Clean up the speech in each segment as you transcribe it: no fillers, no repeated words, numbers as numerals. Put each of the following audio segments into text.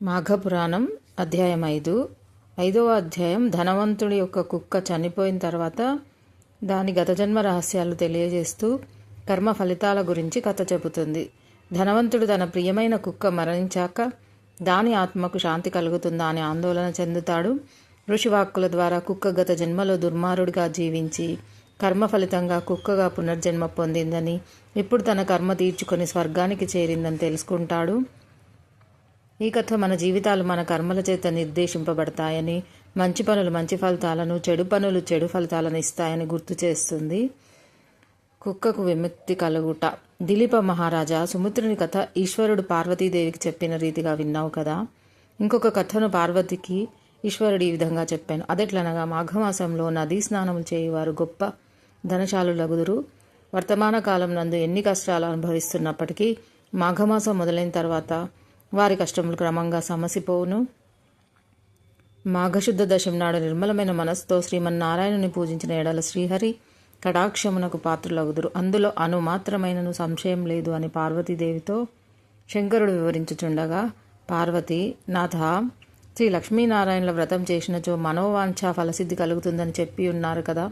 మాఘపురాణం అధ్యాయం 5వ అధ్యాయం ధనవంతుడి యొక్క కుక్క చనిపోయిన తర్వాత దాని గత జన్మ రహస్యాలు తెలియజేస్తూ కర్మ ఫలితాల గురించి కథ చెబుతుంది. ధనవంతుడు తన ప్రియమైన కుక్క మరణించాక దాని ఆత్మకు శాంతి కలుగుతుందా అని ఆందోళన చెందుతాడు. ఋషివాక్కుల ద్వారా కుక్క గత జన్మలో దుర్మార్గుడిగా జీవించి కర్మ ఫలితంగా కుక్కగా పునర్జన్మ పొందిందని, ఇప్పుడు తన కర్మ తీర్చుకొని స్వర్గానికి చేరిందని తెలుసుకుంటాడు. ఈ కథ మన జీవితాలు మన కర్మల చేత నిర్దేశింపబడతాయని, మంచి పనులు మంచి ఫలితాలను, చెడు పనులు చెడు ఫలితాలను ఇస్తాయని గుర్తు చేస్తుంది. కుక్కకు విముక్తి కలుగుట. దిలీప మహారాజా, సుమిత్రుని కథ ఈశ్వరుడు పార్వతీదేవికి చెప్పిన రీతిగా విన్నావు కదా. ఇంకొక కథను పార్వతికి ఈశ్వరుడు ఈ విధంగా చెప్పాను. అదెట్లనగా, మాఘమాసంలో నదీ స్నానములు చేయువారు గొప్ప ధనశాలులగుదురు. వర్తమాన కాలం నందు ఎన్ని కష్టాలు అనుభవిస్తున్నప్పటికీ మాఘమాసం మొదలైన తర్వాత వారి కష్టములు క్రమంగా సమసిపోవును. మాఘశుద్ధ దశమి నాడు నిర్మలమైన మనస్సుతో శ్రీమన్నారాయణుని పూజించిన ఎడల శ్రీహరి కటాక్షమునకు పాత్రులగుదురు. అందులో మాత్రమైనను సంశయం లేదు అని పార్వతీదేవితో శంకరుడు వివరించుచుండగా, పార్వతి, నాథ, శ్రీ లక్ష్మీనారాయణుల వ్రతం చేసినచో మనోవాంఛ ఫలసిద్ధి కలుగుతుందని చెప్పి ఉన్నారు కదా.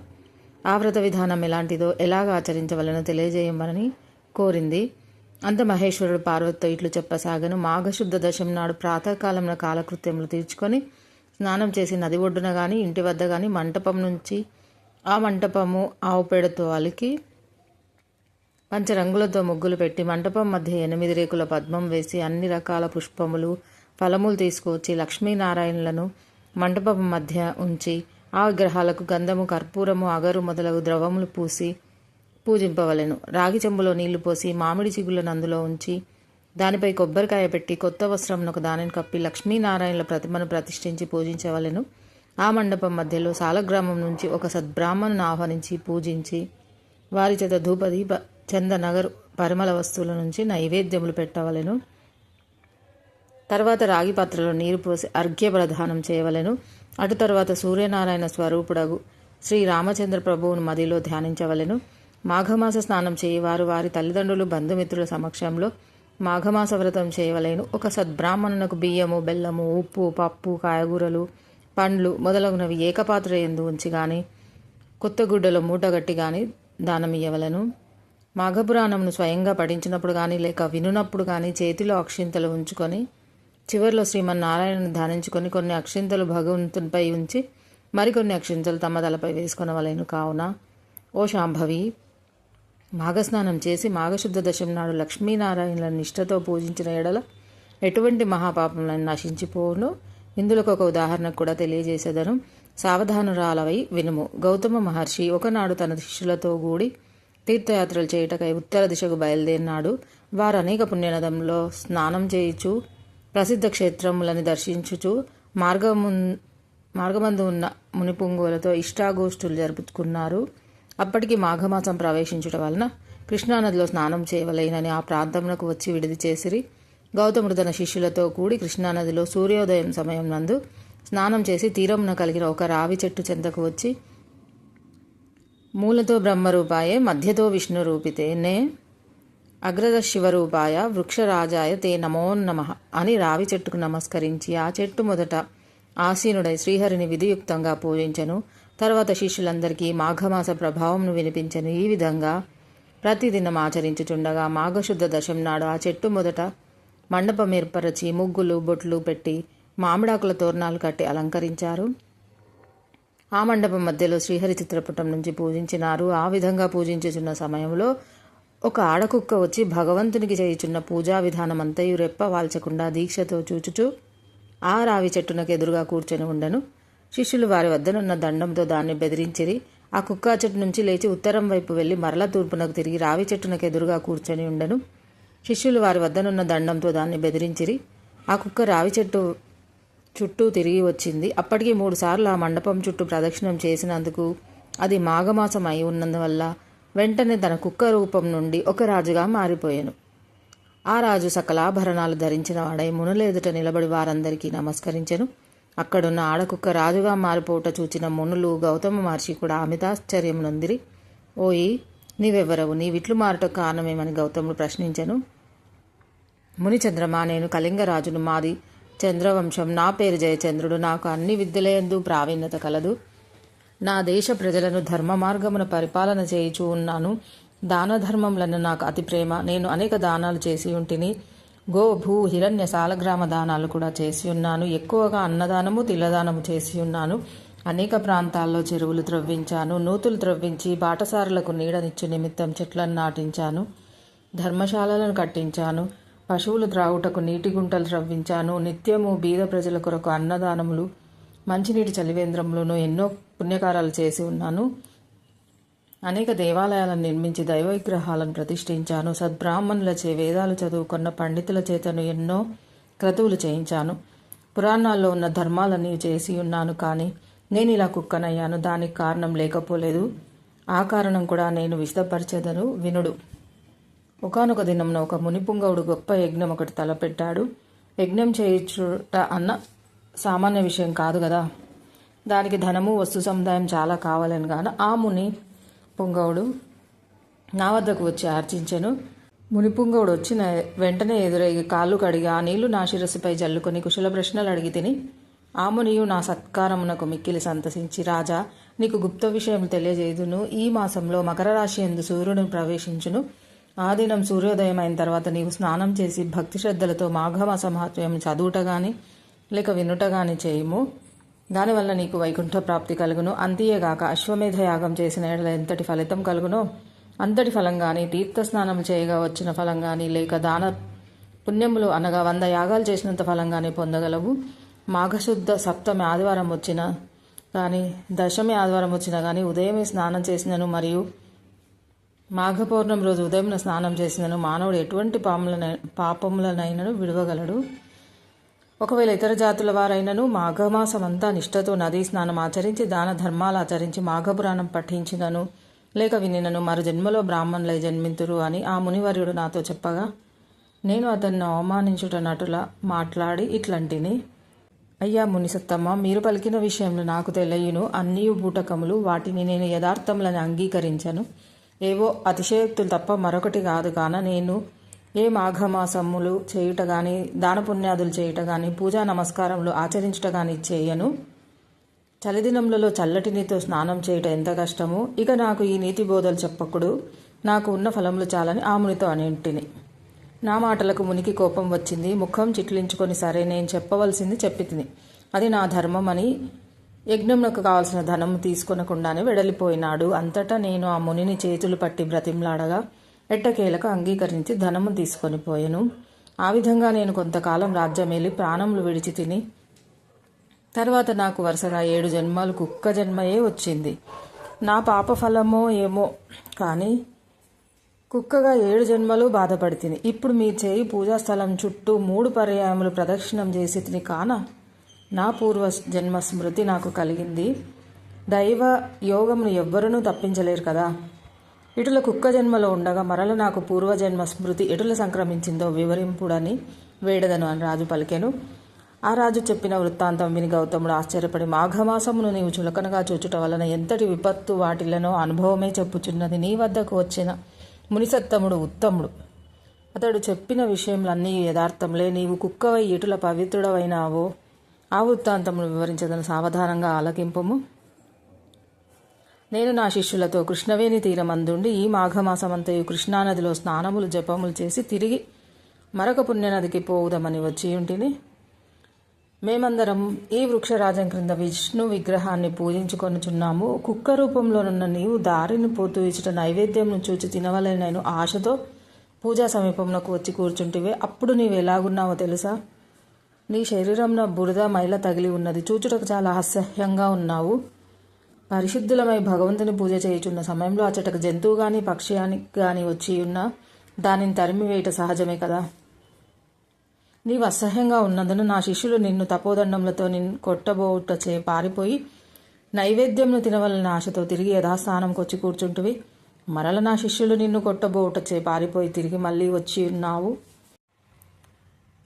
ఆ వ్రత విధానం ఎలాంటిదో, ఎలాగ ఆచరించవలనో తెలియజేయమని కోరింది. అంత మహేశ్వరుడు పార్వతితో ఇట్లు చెప్పసాగను. మాఘశుద్ధ దశమి నాడు ప్రాతకాలంలో కాలకృత్యములు తీర్చుకొని స్నానం చేసి నది ఒడ్డున కానీ ఇంటి వద్ద కానీ మంటపం నుంచి ఆ మంటపము ఆవు పేడతో అలికి పంచరంగులతో ముగ్గులు పెట్టి మంటపం మధ్య 8 రేకుల పద్మం వేసి అన్ని రకాల పుష్పములు ఫలములు తీసుకువచ్చి లక్ష్మీనారాయణులను మంటపం మధ్య ఉంచి ఆ విగ్రహాలకు గంధము, కర్పూరము, అగరు మొదలగు ద్రవములు పూసి పూజింపవలెను. రాగి చెంబులో నీళ్లు పోసి మామిడి చిగుళ్లను అందులో ఉంచి దానిపై కొబ్బరికాయ పెట్టి కొత్త వస్త్రమునకు దానిని కప్పి లక్ష్మీనారాయణుల ప్రతిమను ప్రతిష్ఠించి పూజించవలెను. ఆ మండపం మధ్యలో సాలగ్రామం నుంచి ఒక సద్బ్రాహ్మణుని ఆహ్వానించి పూజించి వారి చేత ధూపదీప చందనగరు పరిమళ వస్తువుల నుంచి నైవేద్యములు పెట్టవలెను. తర్వాత రాగి పాత్రలో నీరు పోసి అర్ఘ్య ప్రదానం చేయవలెను. అటు తర్వాత సూర్యనారాయణ స్వరూపుడగు శ్రీ రామచంద్ర ప్రభువును మదిలో ధ్యానించవలెను. మాఘమాస స్నానం చేయవారు వారి తల్లిదండ్రులు, బంధుమిత్రుల సమక్షంలో మాఘమాస వ్రతం చేయవలేను. ఒక సద్బ్రాహ్మణునకు బియ్యము, బెల్లము, ఉప్పు, పప్పు, కాయగూరలు, పండ్లు మొదలగునవి ఏకపాత్ర ఎందు ఉంచి కానీ కొత్త గుడ్డలో మూటగట్టి కానీ దానం ఇయ్యవలను. మాఘపురాణమును స్వయంగా పఠించినప్పుడు కానీ లేక వినున్నప్పుడు కానీ చేతిలో అక్షింతలు ఉంచుకొని చివరిలో శ్రీమన్నారాయణను ధ్యానించుకొని కొన్ని అక్షింతలు భగవంతునిపై ఉంచి మరికొన్ని అక్షింతలు తమ తలపై వేసుకొనవలేను. కావున ఓ శాంభవి, మాఘస్నానం చేసి మాఘశుద్ధ దశమి నాడు లక్ష్మీనారాయణుల నిష్ఠతో పూజించిన ఎడల ఎటువంటి మహాపాపములను నశించిపోవును. ఇందులో ఒక ఉదాహరణ కూడా తెలియజేసేదను. సావధానురాలవై వినుము. గౌతమ మహర్షి ఒకనాడు తన శిష్యులతో కూడి తీర్థయాత్రలు చేయుటకై ఉత్తర దిశకు బయలుదేరినాడు. వారు అనేక పుణ్యనదంలో స్నానం చేయుచు ప్రసిద్ధ క్షేత్రములను దర్శించుచు మార్గమందు ఉన్న మునిపుంగులతో ఇష్టాగోష్ఠులు జరుపుకున్నారు. అప్పటికి మాఘమాసం ప్రవేశించుట వలన కృష్ణానదిలో స్నానం చేయవలెనని ఆ ప్రాంతమునకు వచ్చి విడిది చేసిరి. గౌతముడు తన శిష్యులతో కూడి కృష్ణానదిలో సూర్యోదయం సమయం నందు స్నానం చేసి తీరమున కలిగిన ఒక రావి చెట్టు చెంతకు వచ్చి, మూలతో బ్రహ్మరూపాయే మధ్యతో విష్ణు రూపితేనే అగ్రద శివరూపాయ వృక్షరాజాయ తే నమోన్నమః అని రావి చెట్టుకు నమస్కరించి ఆ చెట్టు మొదట ఆసీనుడై శ్రీహరిని విధియుక్తంగా పూజించెను. తర్వాత శిష్యులందరికీ మాఘమాస ప్రభావంను వినిపించెను. ఈ విధంగా ప్రతిదినం ఆచరించుచుండగా మాఘశుద్ధ దశమి నాడు ఆ చెట్టు మొదట మండపం ఏర్పరచి ముగ్గులు, బొట్లు పెట్టి మామిడాకుల తోరణాలు కట్టి అలంకరించారు. ఆ మండపం మధ్యలో శ్రీహరి చిత్రపటం నుంచి పూజించినారు. ఆ విధంగా పూజించుచున్న సమయంలో ఒక ఆడకుక్క వచ్చి భగవంతునికి చేయుచున్న పూజా విధానం అంతయు రెప్ప వాల్చకుండా దీక్షతో చూచుచూ ఆ రావి చెట్టునకు ఎదురుగా కూర్చొని ఉండెను. శిష్యులు వారి వద్దనున్న దండంతో దాన్ని బెదిరించిరి. ఆ కుక్క చెట్టు నుంచి లేచి ఉత్తరం వైపు వెళ్ళి మరల తూర్పునకు తిరిగి రావి చెట్టునకు ఎదురుగా కూర్చొని ఉండెను. శిష్యులు వారి వద్దనున్న దండంతో దాన్ని బెదిరించిరి. ఆ కుక్క రావి చెట్టు చుట్టూ తిరిగి వచ్చింది. అప్పటికి 3 సార్లు ఆ మండపం చుట్టూ ప్రదక్షిణం చేసినందుకు అది మాఘమాసం అయి ఉన్నందువల్ల వెంటనే తన కుక్క రూపం నుండి ఒక రాజుగా మారిపోయాను. ఆ రాజు సకలాభరణాలు ధరించిన వాడై మునుల ఎదుట నిలబడి వారందరికీ నమస్కరించెను. అక్కడున్న ఆడకుక్క రాజుగా మారిపోవుట చూచిన మునులు, గౌతమ మహర్షి కూడా అమితాశ్చర్యం నొందిరి. ఓయి, నీవెవ్వరవు? నీవిట్లు మారటకు కారణమేమని గౌతముడు ప్రశ్నించెను. మునిచంద్రమా, నేను కళింగరాజును. మాది చంద్రవంశం. నా పేరు జయచంద్రుడు. నాకు అన్ని విద్యలయందు ప్రావీణ్యత కలదు. నా దేశ ప్రజలను ధర్మ మార్గమున పరిపాలన చేయుచూ ఉన్నాను. దాన ధర్మములను నాకు అతి ప్రేమ. నేను అనేక దానాలు చేసి ఉంటిని. గో భూ హిరణ్య సాలగ్రామ దానాలు కూడా చేసి ఉన్నాను. ఎక్కువగా అన్నదానము తిల్లదానము చేసి ఉన్నాను. అనేక ప్రాంతాల్లో చెరువులు త్రవ్వించాను. నూతులు త్రవ్వించి బాటసారులకు నీడనిచ్చు నిమిత్తం చెట్లను నాటించాను. ధర్మశాలలను కట్టించాను. పశువులు త్రాగుటకు నీటి గుంటలు త్రవ్వించాను. నిత్యము బీద ప్రజల కొరకు అన్నదానములు మంచినీటి చలివేంద్రములను ఎన్నో పుణ్యకారాలు చేసి ఉన్నాను. అనేక దేవాలయాలను నిర్మించి దైవ విగ్రహాలను ప్రతిష్ఠించాను. సద్బ్రాహ్మణులచే వేదాలు చదువుకున్న పండితుల చేతను ఎన్నో క్రతువులు చేయించాను. పురాణాల్లో ఉన్న ధర్మాలన్నీ చేసి ఉన్నాను. కానీ నేను ఇలా కుక్కనయ్యాను. దానికి కారణం లేకపోలేదు. ఆ కారణం కూడా నేను విశదపరిచేదను వినుడు. ఒకానొక దినంన ఒక మునిపుంగవుడు గొప్ప యజ్ఞం ఒకటి తలపెట్టాడు. యజ్ఞం చేయుచుట అన్న సామాన్య విషయం కాదు కదా. దానికి ధనము వస్తు సముదాయం చాలా కావాలని గాన ఆ ముని పుంగవుడు నా వద్దకు వచ్చి ఆర్చించెను. మునిపుంగవుడు వచ్చిన వెంటనే ఎదురయ్యి కాళ్ళు కడిగి ఆ నీళ్లు నా శిరస్సుపై జల్లుకొని కుశల ప్రశ్నలు అడిగి తిని ఆ మునియు నా సత్కారమునకు మిక్కిలి సంతసించి, రాజా, నీకు గుప్త విషయం తెలియజేయుదును. ఈ మాసంలో మకర రాశి యందు సూర్యుడు ప్రవేశించును. ఆ దినం సూర్యోదయం అయిన తర్వాత నీవు స్నానం చేసి భక్తి శ్రద్ధలతో మాఘమాస మహాత్మ్యం చదువుట గాని లేక వినుట గాని చేయుము. దానివల్ల నీకు వైకుంఠ ప్రాప్తి కలుగును. అంతేగాక అశ్వమేధ యాగం చేసిన ఎడల ఎంతటి ఫలితం కలుగునో అంతటి ఫలం కానీ, తీర్థస్నానం చేయగా వచ్చిన ఫలం కానీ, లేక దాన పుణ్యములు అనగా 100 యాగాలు చేసినంత ఫలం కానీ పొందగలవు. మాఘశుద్ధ సప్తమి ఆదివారం వచ్చినా కానీ, దశమి ఆదివారం వచ్చినా కానీ ఉదయమే స్నానం చేసినను మరియు మాఘ పౌర్ణమి రోజు ఉదయం స్నానం చేసినను మానవుడు ఎటువంటి పాపములనైనను విడవగలడు. ఒకవేళ ఇతర జాతుల వారైనను మాఘమాసమంతా నిష్ఠతో నదీ స్నానం ఆచరించి దాన ధర్మాలు ఆచరించి మాఘపురాణం పఠించినను లేక వినినను మరు జన్మలో బ్రాహ్మణులై జన్మింతురు అని ఆ మునివర్యుడు నాతో చెప్పగా, నేను అతన్ని అవమానించుట నటులా మాట్లాడి ఇట్లాంటిని, అయ్యా మునిసత్తమ్మ, మీరు పలికిన విషయంలో నాకు తెలియను. అన్నీ బూటకములు. వాటిని నేను యథార్థములని అంగీకరించను. ఏవో అతిశయోక్తులు తప్ప మరొకటి కాదు. కాన నేను ఏ మాఘమాసములు చేయుట కానీ, దానపుణ్యాదులు చేయుట కానీ, పూజా నమస్కారములు ఆచరించుట కానీ చేయను. చలిదినములలో చల్లటి నీతో స్నానం చేయుట ఎంత కష్టమో. ఇక నాకు ఈ నీతి బోధలు చెప్పకుడు. నాకు ఉన్న ఫలములు చాలని ఆ మునితో అనింటిని. నా మాటలకు మునికి కోపం వచ్చింది. ముఖం చిట్లించుకొని, సరే నేను చెప్పవలసింది చెప్పి తిని, అది నా ధర్మం అని యజ్ఞంకు కావలసిన ధనము తీసుకొనకుండానే వెడలిపోయినాడు. అంతటా నేను ఆ మునిని చేతులు పట్టి బ్రతిమలాడగా ఎట్టకేలకు అంగీకరించి ధనము తీసుకొని పోయెను. ఆ విధంగా నేను కొంతకాలం రాజ్యమేలి ప్రాణములు విడిచి తిని తర్వాత నాకు వరుసగా 7 జన్మలు కుక్క జన్మయే వచ్చింది. నా పాప ఫలమో ఏమో కానీ కుక్కగా 7 జన్మలు బాధపడి తిని. ఇప్పుడు మీ చేయి పూజాస్థలం చుట్టూ 3 పర్యాయములు ప్రదక్షిణం చేసి తిని కాన నా పూర్వ జన్మ స్మృతి నాకు కలిగింది. దైవ యోగమును ఎవ్వరూ తప్పించలేరు కదా. ఇటుల కుక్క జన్మలో ఉండగా మరల నాకు పూర్వజన్మ స్మృతి ఎటుల సంక్రమించిందో వివరింపుడని వేడదను అని రాజు పలికెను. ఆ రాజు చెప్పిన వృత్తాంతం విని గౌతముడు ఆశ్చర్యపడి, మాఘమాసమును నీవు చులకనగా చూచుట వలన ఎంతటి విపత్తు వాటిల్లనో అనుభవమే చెప్పుచున్నది. నీ వద్దకు వచ్చిన మునిసత్తముడు ఉత్తముడు. అతడు చెప్పిన విషయములన్నీ యథార్థంలే. నీవు కుక్కవై ఎటుల పవిత్రుడవైనావో ఆ వృత్తాంతమును వివరించదను, సావధానంగా ఆలకింపము. నేను నా శిష్యులతో కృష్ణవేణి తీరమందుండి ఈ మాఘమాసమంతయు కృష్ణానదిలో స్నానములు జపములు చేసి తిరిగి మరొక పుణ్యనదికి పోవుదమని వచ్చియుంటిని. మేమందరం ఈ వృక్షరాజం క్రింద విష్ణు విగ్రహాన్ని పూజించుకొనుచున్నాము. కుక్క రూపంలోనున్న నీవు దారిని పోతూ ఇచ్చట నైవేద్యంను చూచి తినవలెనను ఆశతో పూజా సమీపంలోకి వచ్చి కూర్చుంటివే. అప్పుడు నీవు ఎలాగున్నావో తెలుసా? నీ శరీరంలో బురద మైల తగిలి ఉన్నది. చూచుటకు చాలా అసహ్యంగా ఉన్నావు. పరిశుద్ధులమై భగవంతుని పూజ చేయుచున్న సమయంలో అచ్చటకు జంతువు కానీ పక్షి కానీ వచ్చి ఉన్నా దానిని తరిమి వేయట సహజమే కదా. నీవు అసహ్యంగా ఉన్నందున నా శిష్యులు నిన్ను తపోదండములతో నిన్ను కొట్టబోటచే పారిపోయి నైవేద్యంను తినవలన ఆశతో తిరిగి యథాస్థానంకి వచ్చి కూర్చుంటువి. మరల నా శిష్యులు నిన్ను కొట్టబోటచే పారిపోయి తిరిగి మళ్ళీ వచ్చి ఉన్నావు.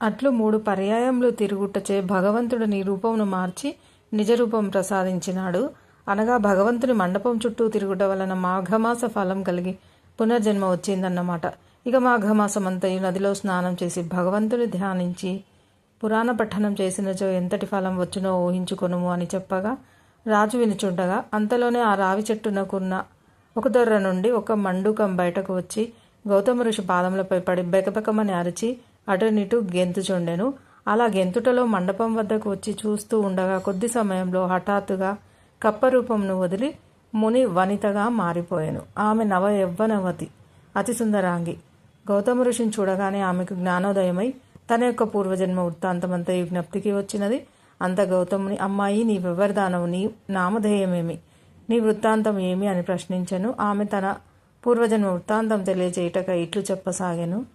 అట్లు 3 పర్యాయములు తిరుగుటచే భగవంతుడు నీ రూపమును మార్చి నిజరూపం ప్రసాదించినాడు. అనగా భగవంతుని మండపం చుట్టూ తిరుగుట వలన మాఘమాస ఫలం కలిగి పునర్జన్మ వచ్చిందన్నమాట. ఇక మాఘమాసమంతయు నదిలో స్నానం చేసి భగవంతుని ధ్యానించి పురాణ పఠనం చేసినచో ఎంతటి ఫలం వచ్చునో ఊహించుకొనుము అని చెప్పగా రాజు వినుచుండగా అంతలోనే ఆ రావి చెట్టునకున్న ఒక దొర్ర నుండి ఒక మండూకం బయటకు వచ్చి గౌతమ ఋషి పాదములపై పడి బెకబెకమని అరిచి అటునిటు గెంతుచుండెను. అలా గెంతుటలో మండపం వద్దకు వచ్చి చూస్తూ ఉండగా కొద్ది సమయంలో హఠాత్తుగా కప్పరూపంను వదిలి ముని వనితగా మారిపోయాను. ఆమె నవ యవ్వనవతి, అతి సుందరాంగి. గౌతమ ఋషిని చూడగానే ఆమెకు జ్ఞానోదయమై తన యొక్క పూర్వజన్మ వృత్తాంతమంతా ఈ జ్ఞప్తికి వచ్చినది. అంత గౌతముని, అమ్మాయి నీవెవ్వరిదానవు, నీ నామధేయమేమి, నీ వృత్తాంతం ఏమి అని ప్రశ్నించెను. ఆమె తన పూర్వజన్మ వృత్తాంతం తెలియజేయుటక ఇట్లు చెప్పసాగాను.